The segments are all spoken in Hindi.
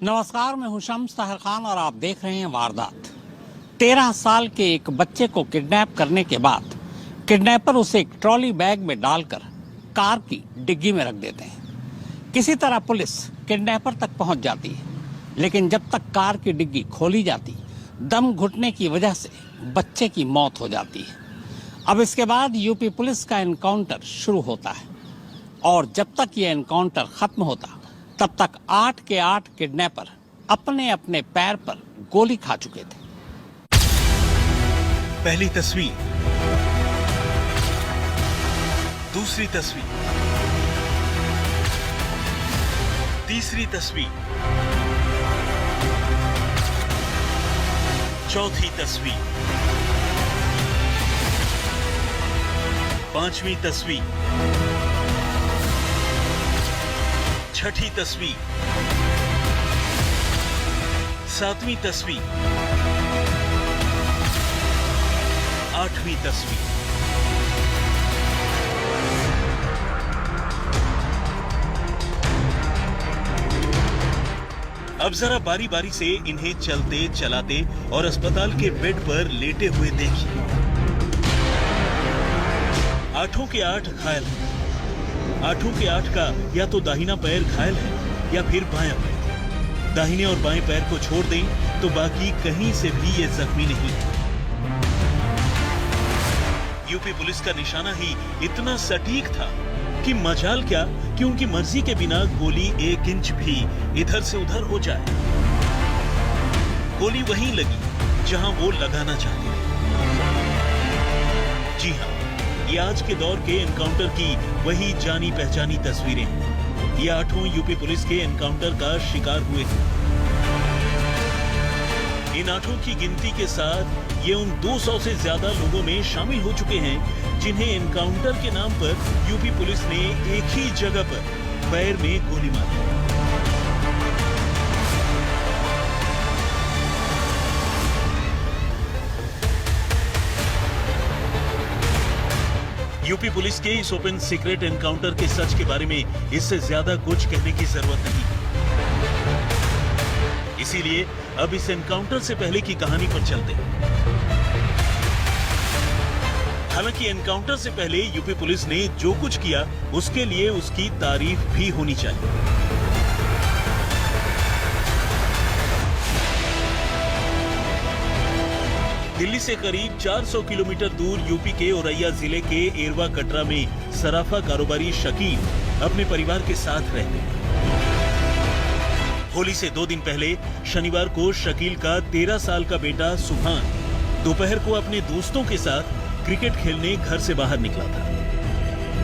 नमस्कार, मैं हूं शम्स ताहिर खान और आप देख रहे हैं वारदात। 13 साल के एक बच्चे को किडनैप करने के बाद किडनैपर उसे एक ट्रॉली बैग में डालकर कार की डिग्गी में रख देते हैं। किसी तरह पुलिस किडनैपर तक पहुंच जाती है, लेकिन जब तक कार की डिग्गी खोली जाती, दम घुटने की वजह से बच्चे की मौत हो जाती है। अब इसके बाद यूपी पुलिस का एनकाउंटर शुरू होता है और जब तक ये एनकाउंटर खत्म होता तब तक 8 के 8 किडनैपर अपने अपने पैर पर गोली खा चुके थे। पहली तस्वीर, दूसरी तस्वीर, तीसरी तस्वीर, चौथी तस्वीर, पांचवी तस्वीर, छठी तस्वीर, सातवीं तस्वीर, आठवीं तस्वीर। अब जरा बारी बारी से इन्हें चलते चलाते और अस्पताल के बेड पर लेटे हुए देखिए। 8 के 8 घायल हैं। 8 के 8 का या तो दाहिना पैर घायल है या फिर बायां पैर। दाहिने और बाएं पैर को छोड़ दें तो बाकी कहीं से भी ये जख्मी नहीं है। यूपी पुलिस का निशाना ही इतना सटीक था कि मजाल क्या कि उनकी मर्जी के बिना गोली 1 इंच भी इधर से उधर हो जाए। गोली वहीं लगी जहां वो लगाना चाहते थे। जी हां, ये आज के दौर के एनकाउंटर की वही जानी पहचानी तस्वीरें हैं। ये 8 यूपी पुलिस के एनकाउंटर का शिकार हुए हैं। इन 8 की गिनती के साथ ये उन 200 से ज्यादा लोगों में शामिल हो चुके हैं जिन्हें एनकाउंटर के नाम पर यूपी पुलिस ने एक ही जगह पर पैर में गोली मारी। यूपी पुलिस के इस ओपन सीक्रेट एनकाउंटर के सच के बारे में इससे ज्यादा कुछ कहने की जरूरत नहीं है। इसीलिए अब इस एनकाउंटर से पहले की कहानी पर चलते हैं। हालांकि एनकाउंटर से पहले यूपी पुलिस ने जो कुछ किया उसके लिए उसकी तारीफ भी होनी चाहिए। दिल्ली से करीब 400 किलोमीटर दूर यूपी के औरैया जिले के एरवा कटरा में सराफा कारोबारी शकील अपने परिवार के साथ रहते हैं। होली से 2 दिन पहले शनिवार को शकील का 13 साल का बेटा सुभान दोपहर को अपने दोस्तों के साथ क्रिकेट खेलने घर से बाहर निकला था,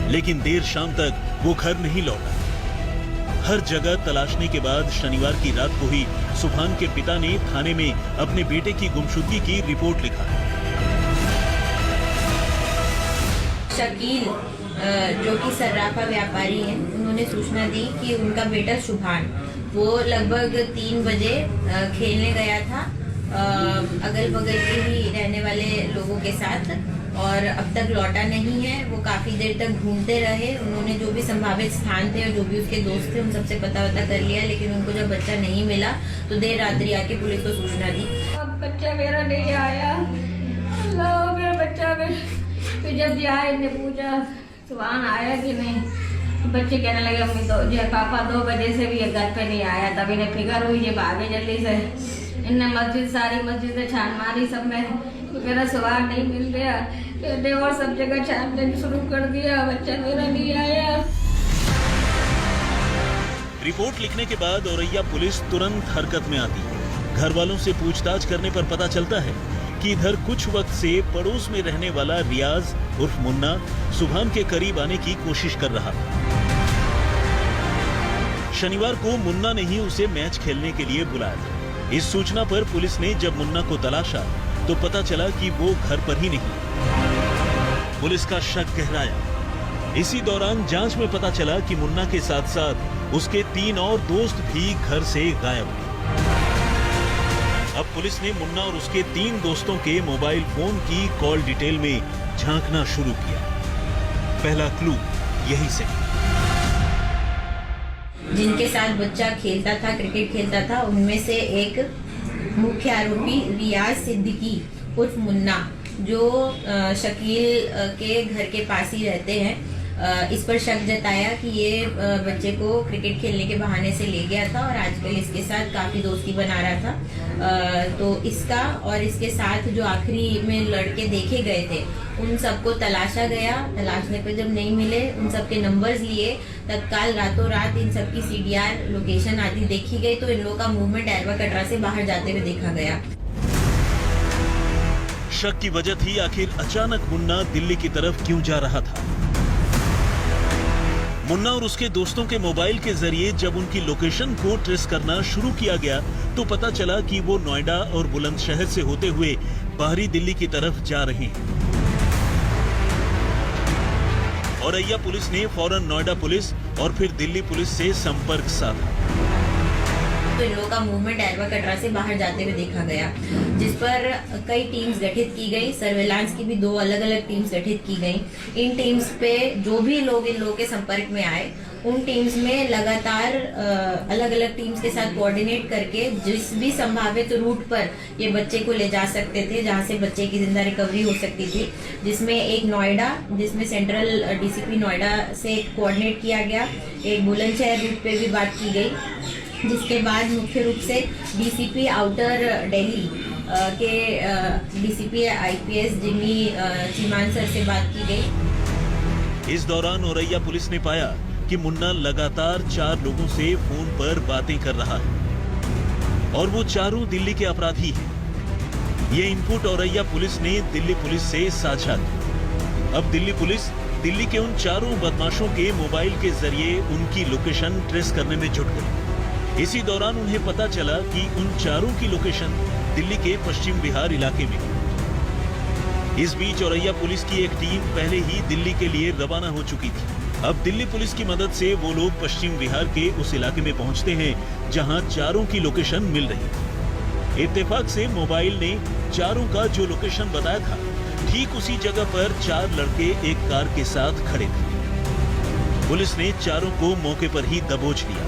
लेकिन देर शाम तक वो घर नहीं लौटा। हर जगह तलाशने के बाद शनिवार की रात को ही सुभान के पिता ने थाने में अपने बेटे की गुमशुदगी की रिपोर्ट लिखा। शकील जो कि सर्राफा व्यापारी हैं, उन्होंने सूचना दी कि उनका बेटा सुभान वो लगभग 3 बजे खेलने गया था अगल बगल के ही रहने वाले लोगों के साथ और अब तक लौटा नहीं है। वो काफी देर तक घूमते रहे। उन्होंने जो भी संभावित स्थान थे और जो भी उसके दोस्त थे उन सबसे पता कर लिया, लेकिन उनको जब बच्चा नहीं मिला तो देर रात्रि आके पुलिस को सूचना दी। अब बच्चा मेरा नहीं आया, मेरा बच्चा फिर जब आए ने पूछा सुभान आया कि नहीं, तो बच्चे कहने लगे मम्मी तो पापा 2 बजे से भी घर पे नहीं आया। तब इन्हें फिक्र हुई, ये भागे जल्दी से। इनने सारी मस्जिद से छान मारी सब में, तो मेरा सुभान नहीं मिल रहा। और सब जगह छानने शुरू कर दिया, बच्चा मेरा नहीं आया। रिपोर्ट लिखने के बाद औरैया पुलिस तुरंत हरकत में आती है। घर वालों से पूछताछ करने पर पता चलता है कि इधर कुछ वक्त से पड़ोस में रहने वाला रियाज उर्फ मुन्ना सुभान के करीब आने की कोशिश कर रहा था। शनिवार को मुन्ना ने ही उसे मैच खेलने के लिए बुलाया था। इस सूचना पर पुलिस ने जब मुन्ना को तलाशा तो पता चला कि वो घर पर ही नहीं। पुलिस का शक गहराया। इसी दौरान जांच में पता चला कि मुन्ना के साथ साथ उसके 3 और दोस्त भी घर से गायब हुए। अब पुलिस ने मुन्ना और उसके 3 दोस्तों के मोबाइल फोन की कॉल डिटेल में झांकना शुरू किया। पहला क्लू यही से। जिनके साथ बच्चा खेलता था, क्रिकेट खेलता था, उनमें से एक मुख्य आरोपी रियाज सिद्दीकी उर्फ मुन्ना, जो शकील के घर के पास ही रहते हैं, इस पर शक जताया कि ये बच्चे को क्रिकेट खेलने के बहाने से ले गया था और आजकल इसके साथ काफ़ी दोस्ती बना रहा था। तो इसका और इसके साथ जो आखिरी में लड़के देखे गए थे उन सबको तलाशा गया। तलाशने पर जब नहीं मिले, उन सबके नंबर्स लिए, तत्काल रातों रात इन सबकी CDR लोकेशन आदि देखी गई, तो इन लोगों का मूवमेंट एरवा कटरा से बाहर जाते हुए देखा गया। शक की वजह थी आखिर अचानक मुन्ना दिल्ली की तरफ क्यों जा रहा था। मुन्ना और उसके दोस्तों के मोबाइल के जरिए जब उनकी लोकेशन को ट्रेस करना शुरू किया गया तो पता चला कि वो नोएडा और बुलंदशहर से होते हुए बाहरी दिल्ली की तरफ जा रहे हैं। औरैया पुलिस ने फौरन नोएडा पुलिस और फिर दिल्ली पुलिस से संपर्क साधा। तो इन लोगों का मूवमेंट एरवा कटरा से बाहर जाते हुए देखा गया, जिस पर कई टीम्स गठित की गई। सर्वेलांस की भी 2 अलग अलग टीम्स गठित की गई। इन टीम्स पे जो भी लोग इन लोगों के संपर्क में आए, उन टीम्स में लगातार अलग अलग टीम्स के साथ कोऑर्डिनेट करके जिस भी संभावित रूट पर ये बच्चे को ले जा सकते थे, जहां से बच्चे की जिंदा रिकवरी हो सकती थी, जिसमें एक नोएडा, जिसमें सेंट्रल DCP नोएडा से कोऑर्डिनेट किया गया। एक बुलंदशहर रूट पे भी बात की गई, जिसके बाद मुख्य रूप से DCP आउटर दिल्ली के DCP IPS जिमी चीमान सर से बात की गई। इस दौरान औरैया पुलिस ने पाया कि मुन्ना लगातार 4 लोगों से फोन पर बातें कर रहा है और वो चारों दिल्ली के अपराधी हैं। ये इनपुट औरैया पुलिस ने दिल्ली पुलिस से साझा किया। अब दिल्ली पुलिस दिल्ली के उन चारों बदमाशों के मोबाइल के जरिए उनकी लोकेशन ट्रेस करने में जुट गई। इसी दौरान उन्हें पता चला कि उन चारों की लोकेशन दिल्ली के पश्चिम बिहार इलाके में है। इस बीच औरैया पुलिस की एक टीम पहले ही दिल्ली के लिए रवाना हो चुकी थी। अब दिल्ली पुलिस की मदद से वो लोग पश्चिम बिहार के उस इलाके में पहुंचते हैं जहां चारों की लोकेशन मिल रही थी। इत्तेफाक से मोबाइल ने चारों का जो लोकेशन बताया था, ठीक उसी जगह पर 4 लड़के एक कार के साथ खड़े थे। पुलिस ने चारों को मौके पर ही दबोच लिया।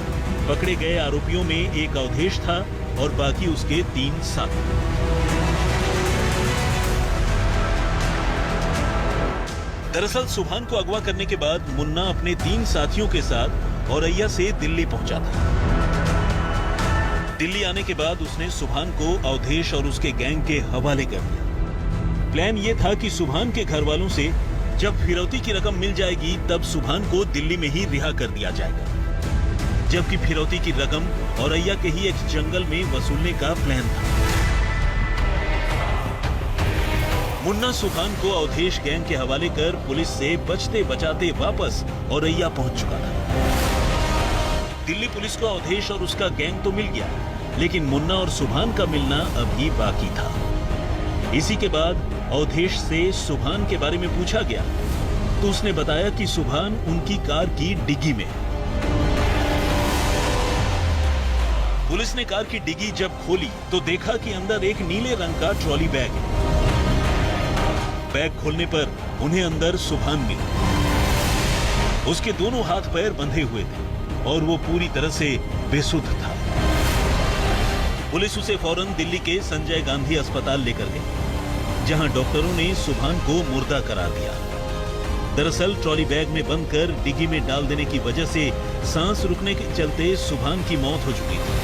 पकड़े गए आरोपियों में एक अवधेश था और बाकी उसके 3 साथी। दरअसल सुभान को अगवा करने के बाद मुन्ना अपने 3 साथियों के साथ औरैया से दिल्ली पहुंचा था। दिल्ली आने के बाद उसने सुभान को अवधेश और उसके गैंग के हवाले कर दिया। प्लान यह था कि सुभान के घर वालों से जब फिरौती की रकम मिल जाएगी तब सुभान को दिल्ली में ही रिहा कर दिया जाएगा, जबकि फिरौती की रकम औरैया के ही एक जंगल में वसूलने का प्लान था। मुन्ना सुभान को अवधेश गैंग के हवाले कर पुलिस से बचते बचाते वापस औरैया पहुंच चुका था। दिल्ली पुलिस को अवधेश और उसका गैंग तो मिल गया, लेकिन मुन्ना और सुभान का मिलना अभी बाकी था। इसी के बाद अवधेश से सुभान के बारे में पूछा गया तो उसने बताया कि सुभान उनकी कार की डिग्गी में। पुलिस ने कार की डिग्गी जब खोली तो देखा कि अंदर एक नीले रंग का ट्रॉली बैग है। बैग खोलने पर उन्हें अंदर सुभान मिला। उसके दोनों हाथ पैर बंधे हुए थे और वो पूरी तरह से बेसुध था। पुलिस उसे फौरन दिल्ली के संजय गांधी अस्पताल लेकर गई, जहां डॉक्टरों ने सुभान को मुर्दा करार दिया। दरअसल ट्रॉली बैग में बंद कर डिग्गी में डाल देने की वजह से सांस रुकने के चलते सुभान की मौत हो चुकी थी।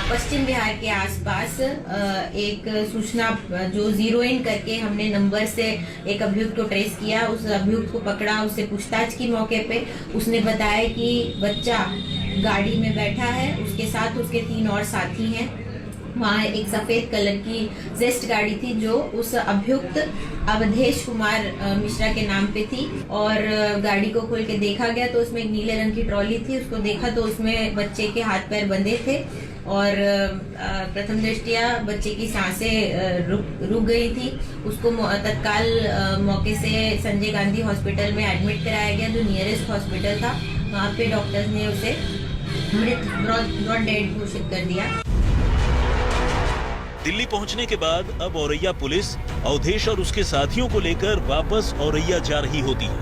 पश्चिम बिहार के आसपास एक सूचना जो 0 इन करके हमने नंबर से एक अभियुक्त को ट्रेस किया। उस अभियुक्त को पकड़ा, उससे पूछताछ की मौके पे। उसने बताया कि बच्चा गाड़ी में बैठा है, उसके साथ उसके 3 और साथी हैं। वहाँ एक सफेद कलर की जेस्ट गाड़ी थी जो उस अभियुक्त अवधेश कुमार मिश्रा के नाम पे थी, और गाड़ी को खोल के देखा गया तो उसमें एक नीले रंग की ट्रॉली थी। उसको देखा तो उसमें बच्चे के हाथ पैर बंधे थे और प्रथम दृष्टया बच्चे की सांसें रुक गई थी। उसको तत्काल मौके से संजय गांधी हॉस्पिटल में एडमिट कराया गया, जो नियरेस्ट हॉस्पिटल था। वहाँ पे डॉक्टर्स ने उसे मृत ब्रॉड डेड घोषित कर दिया। दिल्ली पहुंचने के बाद अब औरैया पुलिस अवधेश और उसके साथियों को लेकर वापस औरैया जा रही होती है।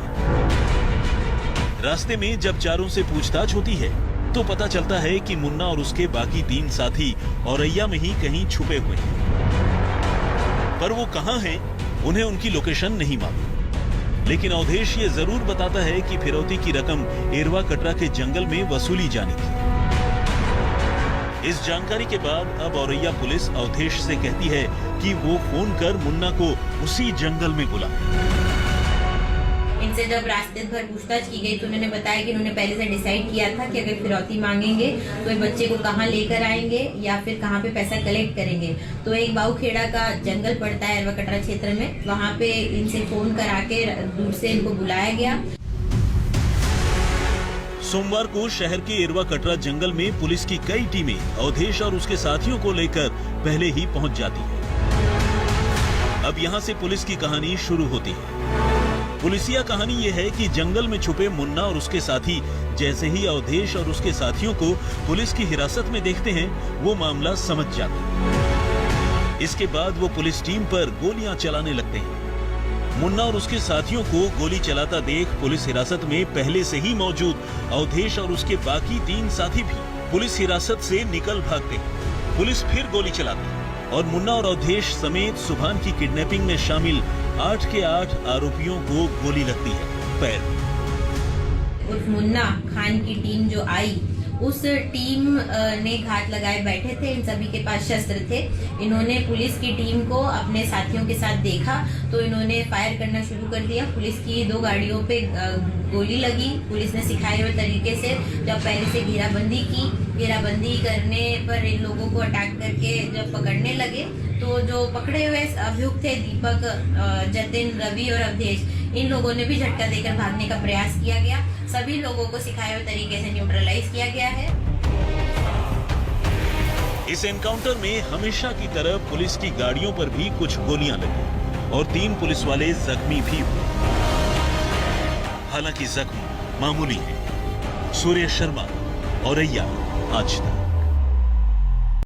रास्ते में जब चारों से पूछताछ होती है तो पता चलता है कि मुन्ना और उसके बाकी 3 साथी औरैया में ही कहीं छुपे हुए हैं, पर वो कहां हैं उन्हें उनकी लोकेशन नहीं मालूम। लेकिन अवधेश ये जरूर बताता है कि फिरौती की रकम एरवा कटरा के जंगल में वसूली जानी थी। इस जानकारी के बाद अब औरैया पुलिस अवधेश से कहती है कि वो फोन कर मुन्ना को उसी जंगल में बुला। इनसे जब रास्ते भर पूछताछ की गई तो उन्होंने बताया कि उन्होंने पहले से डिसाइड किया था कि अगर फिरौती मांगेंगे तो ये बच्चे को कहाँ लेकर आएंगे या फिर कहाँ पे पैसा कलेक्ट करेंगे। तो एक बाऊखेड़ा का जंगल पड़ता है एरवा कटरा क्षेत्र में, वहाँ पे इनसे फोन करा के दूर से इनको बुलाया गया। सोमवार को शहर के एरवा कटरा जंगल में पुलिस की कई टीमें अवधेश और उसके साथियों को लेकर पहले ही पहुंच जाती है। अब यहां से पुलिस की कहानी शुरू होती है। पुलिसिया कहानी यह है कि जंगल में छुपे मुन्ना और उसके साथी जैसे ही अवधेश और उसके साथियों को पुलिस की हिरासत में देखते हैं, वो मामला समझ जाते हैं। इसके बाद वो पुलिस टीम पर गोलियां चलाने लगते हैं। मुन्ना और उसके साथियों को गोली चलाता देख पुलिस हिरासत में पहले से ही मौजूद अवधेश और उसके बाकी 3 साथी भी पुलिस हिरासत से निकल भागते हैं। पुलिस फिर गोली चलाती है और मुन्ना और अवधेश समेत सुभान की किडनैपिंग में शामिल 8 के 8 आरोपियों को गोली लगती है पैर। उस मुन्ना खान की टीम जो आई, उस टीम ने घात लगाए बैठे थे। इन सभी के पास शस्त्र थे। इन्होंने पुलिस की टीम को अपने साथियों के साथ देखा तो इन्होंने फायर करना शुरू कर दिया। पुलिस की 2 गाड़ियों पे गोली लगी। पुलिस ने सिखाए हुए तरीके से जब पहले से घेराबंदी की, घेराबंदी करने पर इन लोगों को अटैक करके जब पकड़ने लगे तो जो पकड़े हुए अभियुक्त थे दीपक, जतिन, रवि और अवधेश, इन लोगों ने भी झटका देकर भागने का प्रयास किया गया। सभी लोगों को सिखाए हुए तरीके से न्यूट्रलाइज किया गया है। इस एनकाउंटर में हमेशा की तरह पुलिस की गाड़ियों पर भी कुछ गोलियां लगी और 3 पुलिस वाले जख्मी भी हुए। हालांकि जख्म मामूली है। सूर्य शर्मा, औरैया, आज तक।